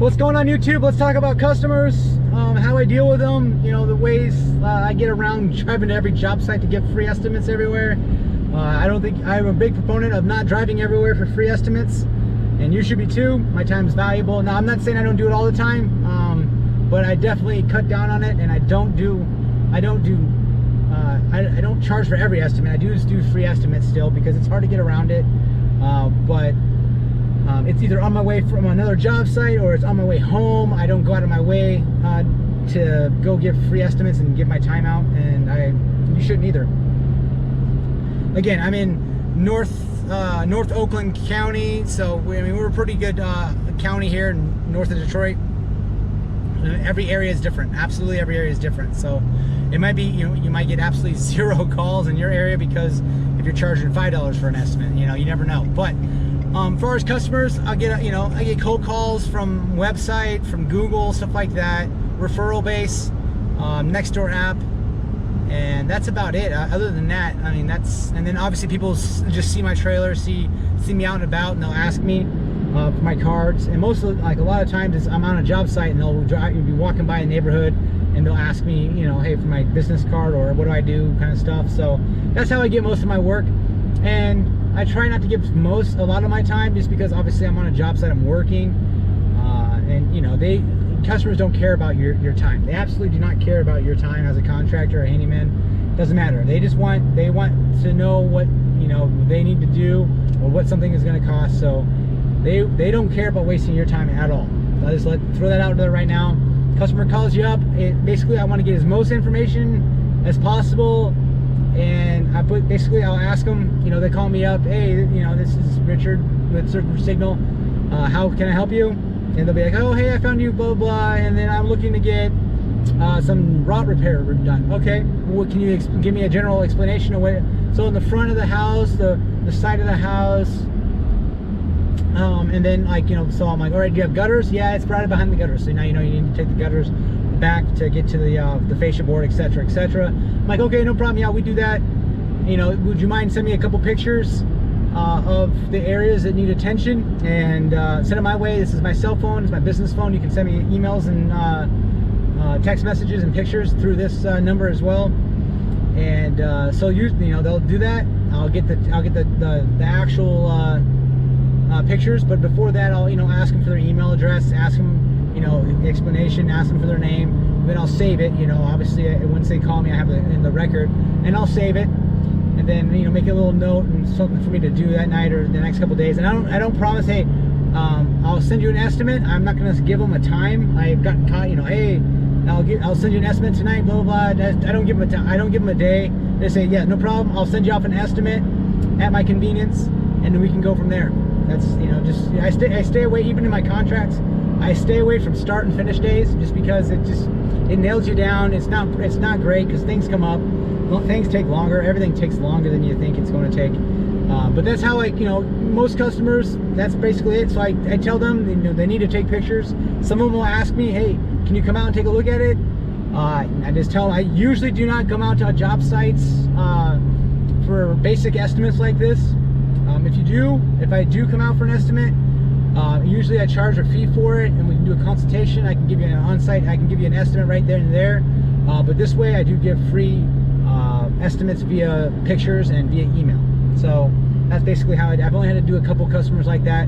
What's going on YouTube? Let's talk about customers, how I deal with them, you know, the ways I get around driving to every job site to get free estimates everywhere. I'm a big proponent of not driving everywhere for free estimates, and you should be too. My time is valuable. Now, I'm not saying I don't do it all the time, but I definitely cut down on it, and I don't charge for every estimate. I do free estimates still because it's hard to get around it, but it's either on my way from another job site or it's on my way home. I don't go out of my way to go give free estimates and give my time out, and you shouldn't either. Again, I'm in North Oakland County, so we're a pretty good county here in north of Detroit. Every area is different. Absolutely every area is different. So it might be, you might get absolutely 0 calls in your area because if you're charging $5 for an estimate, you never know. But as far as customers, I get cold calls from website, from Google, stuff like that, referral base, Nextdoor app, and that's about it. Other than that, and then obviously people just see my trailer, see me out and about, and they'll ask me for my cards. And a lot of times I'm on a job site and they'll be walking by a neighborhood and they'll ask me, hey, for my business card or what do I do, kind of stuff. So that's how I get most of my work. And I try not to give a lot of my time just because obviously I'm on a job site, I'm working, and customers don't care about your time. They absolutely do not care about your time as a contractor or handyman. Doesn't matter. They want to know what they need to do or what something is going to cost. So they don't care about wasting your time at all. I'll just throw that out there right now. Customer calls you up. Basically I want to get as most information as possible. And I'll ask them, they call me up, hey, this is Richard with Surfer Signal, how can I help you? And they'll be like, oh, hey, I found you, blah, blah, and then I'm looking to get some rot repair done. Okay, well, can you give me a general explanation of what? So in the front of the house, the side of the house, and then so I'm like, all right, do you have gutters? Yeah, it's right behind the gutters. So now you need to take the gutters back to get to the fascia board, etc., etc. I'm like, okay, no problem. Yeah, we do that. Would you mind sending me a couple pictures of the areas that need attention and send them my way? This is my cell phone. It's my business phone. You can send me emails and text messages and pictures through this number as well. And so they'll do that. I'll get the actual pictures, but before that, I'll ask them for their email address, ask them the explanation, ask them for their name, then I'll save it. Obviously once they call me, I have it in the record, and I'll save it, and then make a little note and something for me to do that night or the next couple days. And I don't promise, hey, I'll send you an estimate. I'm not going to give them a time. I've gotten caught, hey, I'll send you an estimate tonight, blah blah blah. I don't give them a time. I don't give them a day. They say, yeah, no problem. I'll send you off an estimate at my convenience, and then we can go from there. That's I stay away, even in my contracts. I stay away from start and finish days just because it nails you down. It's not great because things come up. Things take longer. Everything takes longer than you think it's going to take. But that's how most customers, that's basically it. So I tell them they need to take pictures. Some of them will ask me, hey, can you come out and take a look at it? I just tell them I usually do not come out to job sites for basic estimates like this. If I do come out for an estimate, usually I charge a fee for it, and we can do a consultation. I can give you an on-site, I can give you an estimate right there and there. But this way I do give free estimates via pictures and via email. So that's basically how I've only had to do a couple customers like that.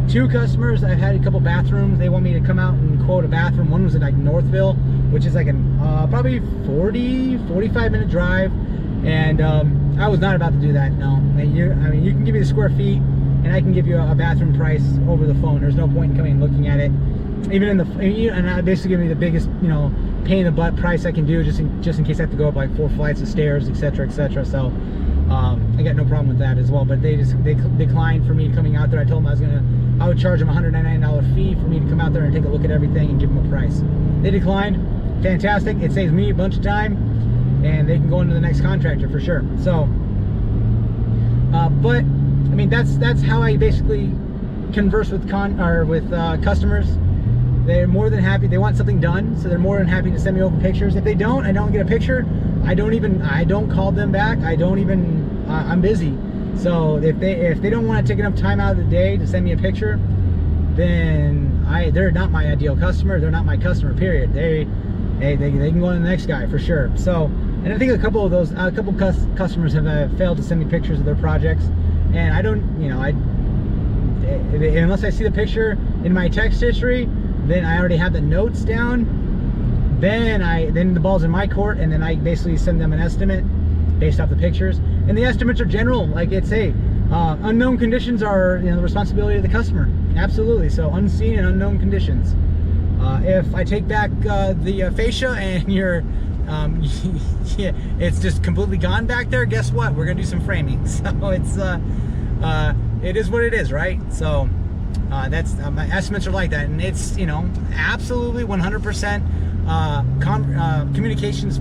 2 customers, I've had a couple bathrooms. They want me to come out and quote a bathroom. One was in Northville, which is probably 45 minute drive. And I was not about to do that. No, you can give me the square feet, and I can give you a bathroom price over the phone. There's no point in coming and looking at it. And I basically give me the biggest, pain in the butt price I can do, just in case I have to go up like 4 flights of stairs, etc., etc. So I got no problem with that as well. But they declined for me coming out there. I told them I would charge them a $199 fee for me to come out there and take a look at everything and give them a price. They declined. Fantastic. It saves me a bunch of time, and they can go into the next contractor for sure. So, but that's how I basically converse with customers. They're more than happy. They want something done, so they're more than happy to send me over pictures. If I don't get a picture, I don't call them back. I'm busy. So if they don't want to take enough time out of the day to send me a picture, then they're not my ideal customer. They're not my customer, period. They can go to the next guy for sure. So, and I think a couple customers have failed to send me pictures of their projects, and I don't, unless I see the picture in my text history, then I already have the notes down. Then the ball's in my court, and then I basically send them an estimate based off the pictures. And the estimates are general, like it's unknown conditions are the responsibility of the customer. Absolutely. So unseen and unknown conditions. If I take back the fascia and you're yeah, it's just completely gone back there, guess what? We're gonna do some framing. So it is what it is, right? So that's my estimates are like that, and it's absolutely 100% communications,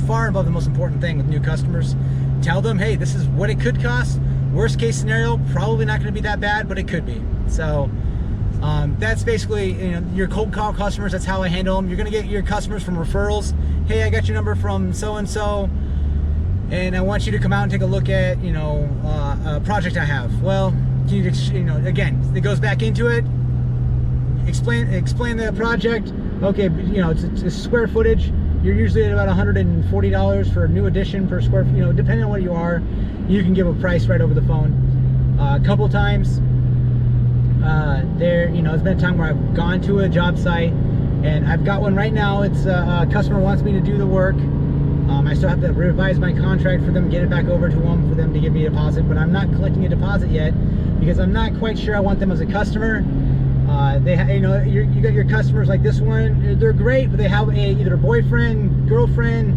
far above the most important thing with new customers. Tell them, hey, this is what it could cost. Worst case scenario, probably not going to be that bad, but it could be. So that's basically your cold call customers. That's how I handle them. You're going to get your customers from referrals. Hey, I got your number from so and so, and I want you to come out and take a look at a project I have. Well, again, it goes back into it. Explain the project. Okay, it's square footage. You're usually at about $140 for a new addition per square. Depending on what you are, you can give a price right over the phone. A couple times, it's been a time where I've gone to a job site, and I've got one right now. It's a customer wants me to do the work. I still have to revise my contract for them, get it back over to them for them to give me a deposit. But I'm not collecting a deposit yet because I'm not quite sure I want them as a customer. You got your customers like this one. They're great, but they have either a boyfriend, girlfriend,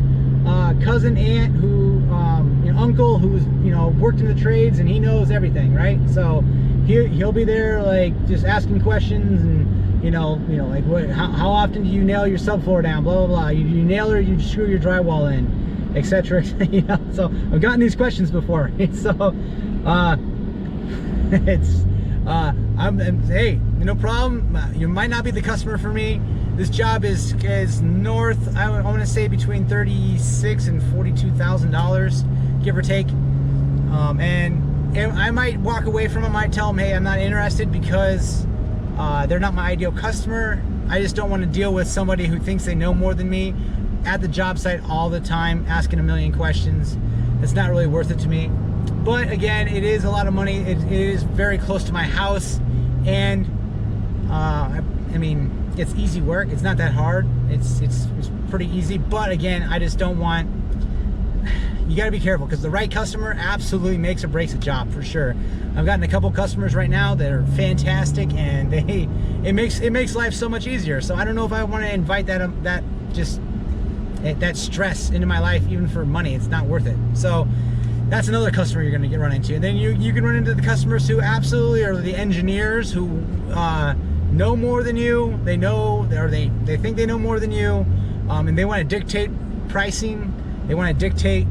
cousin, aunt, uncle who's worked in the trades, and he knows everything, right? So he'll be there like just asking questions, and like how often do you nail your subfloor down? Blah blah blah. You nail or you screw your drywall in, etc. So I've gotten these questions before. So hey, no problem. You might not be the customer for me. This job is north, I want to say between $36,000 and $42,000, give or take. And I might walk away from them. I might tell them, hey, I'm not interested because they're not my ideal customer. I just don't want to deal with somebody who thinks they know more than me at the job site all the time, asking a million questions. It's not really worth it to me. But again, it is a lot of money. It is very close to my house, and I mean, it's easy work. It's not that hard. It's pretty easy. But again, I just don't want. You got to be careful because the right customer absolutely makes or breaks a job for sure. I've gotten a couple customers right now that are fantastic, and it makes life so much easier. So I don't know if I want to invite that stress into my life, even for money. It's not worth it. So that's another customer you're going to run into. And then you can run into the customers who absolutely are the engineers who know more than you. They know, or they think they know more than you, and they want to dictate pricing. They want to dictate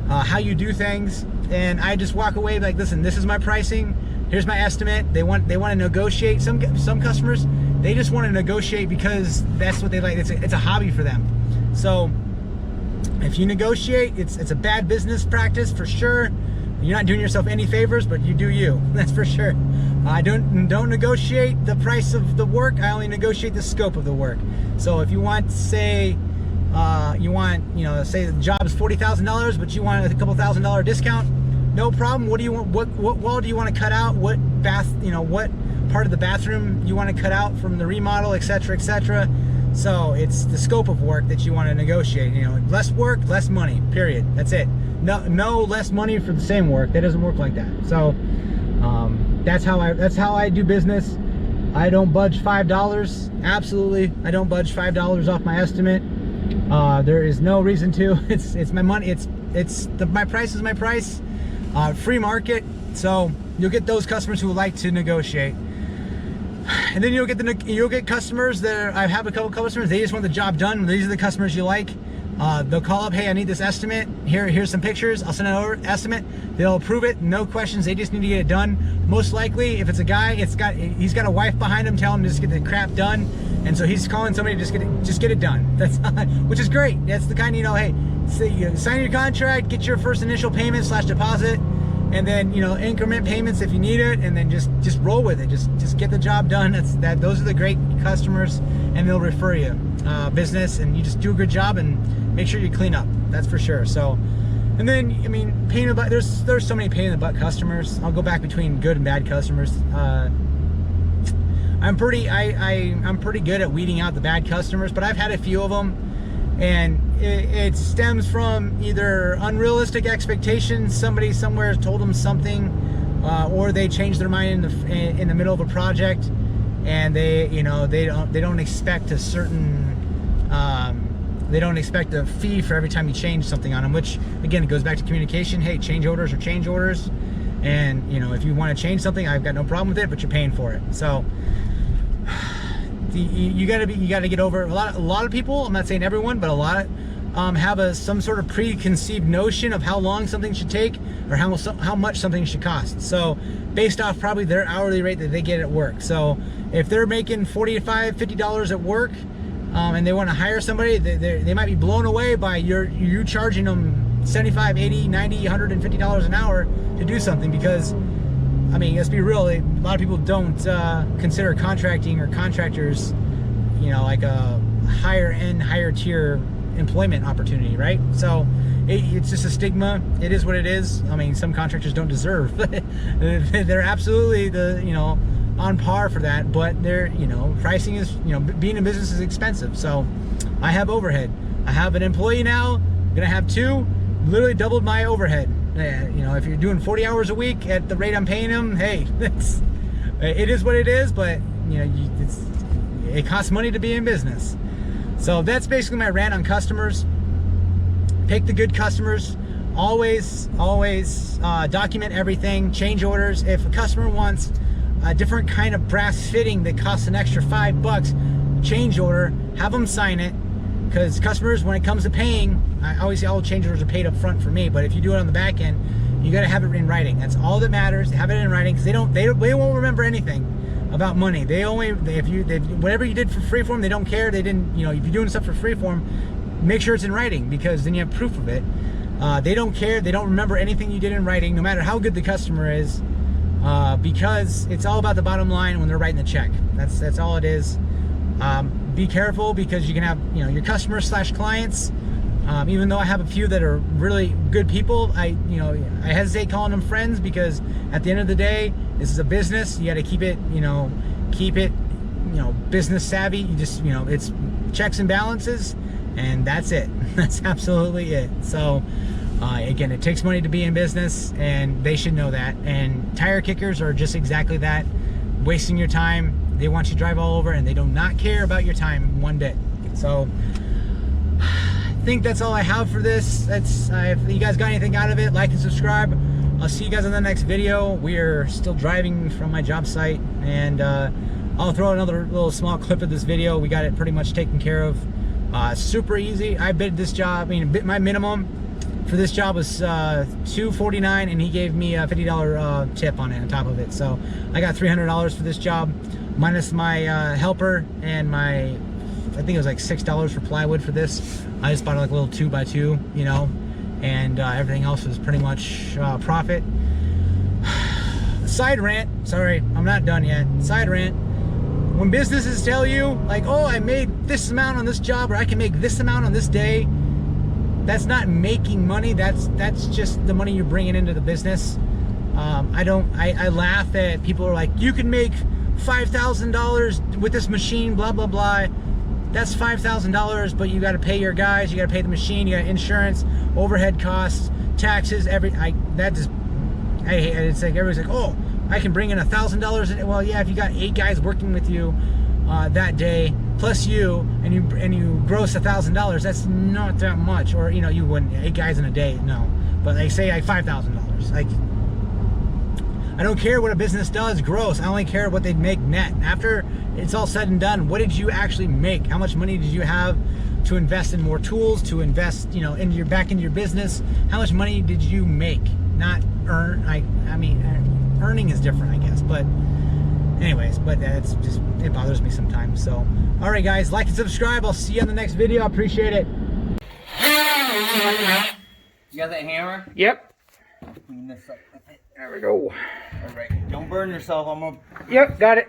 how you do things. And I just walk away like, listen, this is my pricing. Here's my estimate. They want to negotiate. Some customers, they just want to negotiate because that's what they like. It's a hobby for them. So if you negotiate, it's a bad business practice for sure. You're not doing yourself any favors, but you do you. That's for sure. I don't negotiate the price of the work. I only negotiate the scope of the work. So if you want, say, say the job is $40,000, but you want a couple $1,000 discount, no problem. What do you want? What wall do you want to cut out? What what part of the bathroom you want to cut out from the remodel, etc., etc. So it's the scope of work that you want to negotiate. Less work, less money. Period. That's it. No less money for the same work. That doesn't work like that. So that's how I do business. I don't budge $5. Absolutely, I don't budge $5 off my estimate. There is no reason to. It's my money. My price is my price. Free market. So you'll get those customers who like to negotiate. And then you'll get customers that I have a couple customers. They just want the job done. These are the customers you like. They'll call up, hey, I need this estimate. Here's some pictures. I'll send it over. Estimate. They'll approve it. No questions. They just need to get it done. Most likely, if it's a guy, he's got a wife behind him telling him to just get the crap done, and so he's calling somebody to just get it done. That's which is great. That's the kind hey, sign your contract, get your first initial payment / deposit, and then, you know, increment payments if you need it, and then just roll with it. Just get the job done. Those are the great customers, and they'll refer you business, and you just do a good job and make sure you clean up. That's for sure. So, and then, I mean, pain in the butt. There's so many pain in the butt customers. I'll go back between good and bad customers. I'm pretty good at weeding out the bad customers, but I've had a few of them, and it stems from either unrealistic expectations. Somebody somewhere told them something, or they changed their mind in the middle of a project, and they don't expect a certain they don't expect a fee for every time you change something on them. Which again, it goes back to communication. Hey, change orders are change orders, and you know, if you want to change something, I've got no problem with it, but you're paying for it. So you got to get over a lot of people. I'm not saying everyone, but a lot have some sort of preconceived notion of how long something should take, or how much something should cost. So based off probably their hourly rate that they get at work. So if they're making $45-50 at work, and they want to hire somebody, they might be blown away by you charging them $75, $80, $90, $150 an hour to do something. Because, I mean, let's be real, a lot of people don't consider contracting or contractors, you know, like a higher tier employment opportunity, right? So it's just a stigma. It is what it is. I mean, some contractors don't deserve. They're absolutely on par for that, but they're, pricing is, being in business is expensive. So I have overhead. I have an employee now. I'm gonna have two. Literally doubled my overhead. If you're doing 40 hours a week at the rate I'm paying them, hey, it is what it is. But it costs money to be in business. So that's basically my rant on customers. Pick the good customers. Always document everything. Change orders. If a customer wants a different kind of brass fitting that costs an extra $5, change order, have them sign it. Because customers, when it comes to paying, I always say all change orders are paid up front for me, but if you do it on the back end, you got to have it in writing. That's all that matters. Have it in writing, because they won't remember anything about money. Whatever you did for freeform, they don't care. They didn't, if you're doing stuff for freeform, make sure it's in writing, because then you have proof of it. They don't care. They don't remember anything you did in writing, no matter how good the customer is, because it's all about the bottom line when they're writing the check. That's all it is. Be careful, because you can have your customers / clients. Even though I have a few that are really good people, I hesitate calling them friends, because at the end of the day, this is a business. You got to keep it business savvy. You just it's checks and balances, and that's it. That's absolutely it. So again, it takes money to be in business, and they should know that. And tire kickers are just exactly that, wasting your time. They want you to drive all over, and they do not care about your time one bit. So I think that's all I have for this. If you guys got anything out of it, like and subscribe. I'll see you guys on the next video. We're still driving from my job site, and I'll throw another little small clip of this video. We got it pretty much taken care of. Super easy. I bid this job. My minimum for this job was $249, and he gave me a $50 tip on it, on top of it. So I got $300 for this job, minus my helper and my, I think it was like $6 for plywood for this. I just bought like a little 2x2, and everything else was pretty much profit. Side rant. Sorry, I'm not done yet. Side rant. When businesses tell you, like, oh, I made this amount on this job, or I can make this amount on this day, that's not making money. That's just the money you're bringing into the business. I laugh at people who are like, you can make $5,000 with this machine, blah blah blah. That's $5,000, but you got to pay your guys, you got to pay the machine, you got insurance, overhead costs, taxes, I hate it. It's like everybody's like, oh, I can bring in $1,000. Well, yeah, if you got 8 guys working with you that day, plus you, and you gross $1,000, that's not that much. Or you wouldn't 8 guys in a day, no. But they say like $5,000. Like, I don't care what a business does gross. I only care what they make net. After it's all said and done, what did you actually make? How much money did you have to invest in more tools, to invest, back into your business? How much money did you make? Not earn. I mean, earning is different, I guess. But anyways, it bothers me sometimes. So, all right, guys, like and subscribe. I'll see you on the next video. I appreciate it. You got that hammer? Yep. Clean this up with it. There we go. All right. Don't burn yourself. I'm gonna. Yep, got it.